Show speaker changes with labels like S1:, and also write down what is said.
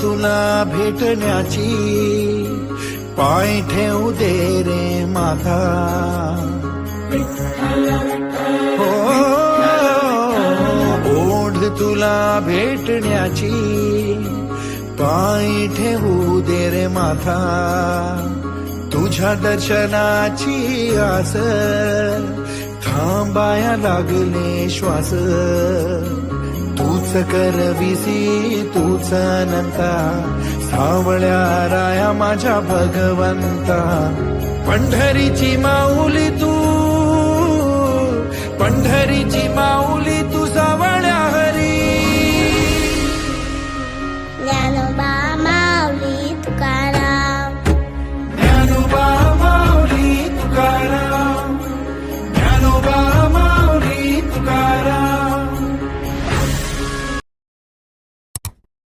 S1: तुला भेटण्याची, पाय ठेवू दे रे माता. हो, ओढ तुला भेटण्याची, पाय ठेवू दे रे माता. तुझ्या दर्शनाची आस, थांबाया लागले श्वास. तूच करविसी तूच अनंता, सावळ्या राया माझ्या भगवंता. पंढरीची माऊली तू